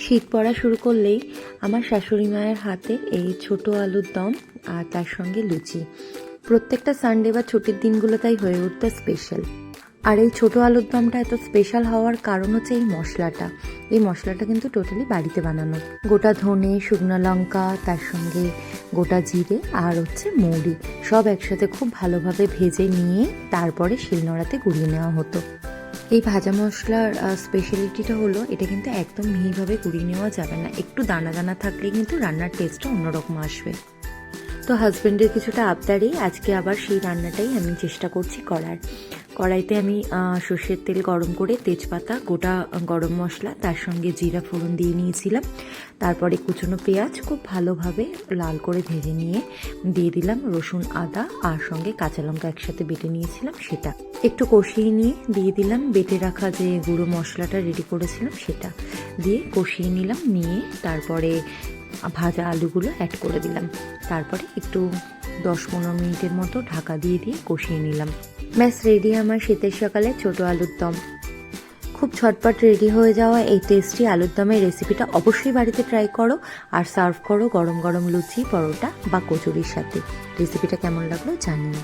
শীত পড়া শুরু করলেই আমার শাশুড়ি মায়ের হাতে এই ছোট আলুর দম আর তার সঙ্গে লুচি। প্রত্যেকটা সানডে বা ছুটির দিনগুলো তাই হয়ে উঠতো স্পেশাল। আর এই ছোট আলুর দমটা এত স্পেশাল হওয়ার কারণ হচ্ছে এই মশলাটা। এই মশলাটা কিন্তু টোটালি বাড়িতে বানানো। গোটা ধনে, শুকনো লঙ্কা, তার সঙ্গে গোটা জিরে আর হচ্ছে মৌরি সব একসাথে খুব ভালোভাবে ভেজে নিয়ে তারপরে শিলনোড়াতে গুঁড়িয়ে নেওয়া হতো। এই ভাজা মশলার স্পেশালিটিটা হলো এটা কিন্তু একদম মিহিভাবে গুঁড়িয়ে নেওয়া যাবে না, একটু দানা দানা থাকলে কিন্তু রান্নার টেস্টটা অন্যরকম আসবে। তো হাজব্যান্ডের কিছুটা আবদারেই আজকে আবার সেই রান্নাটাই আমি চেষ্টা করছি করার। কড়াইতে আমি সর্ষের তেল গরম করে তেজপাতা, গোটা গরম মশলা, তার সঙ্গে জিরা ফোড়ন দিয়ে নিয়েছিলাম। তারপরে কুচনো পেঁয়াজ খুব ভালোভাবে লাল করে ভেজে নিয়ে দিয়ে দিলাম রসুন, আদা আর সঙ্গে কাঁচা লঙ্কা একসাথে বেটে নিয়েছিলাম সেটা একটু কষিয়ে নিয়ে দিয়ে দিলাম বেটে রাখা যে গুঁড়ো মশলাটা রেডি করেছিলাম সেটা দিয়ে কষিয়ে নিলাম। নিয়ে তারপরে ভাজা আলুগুলো অ্যাড করে দিলাম। তারপরে একটু 10-15 মিনিটের মতো ঢাকা দিয়ে কষিয়ে নিলাম। ব্যাস রেডি আমার শীতের সকালে ছোট আলুর দম। খুব ঝটপট রেডি হয়ে যাওয়া এই টেস্টি আলুর দমের রেসিপিটা অবশ্যই বাড়িতে ট্রাই করো আর সার্ভ করো গরম গরম লুচি, পরোটা বা কচুরির সাথে। রেসিপিটা কেমন লাগলো জানিও।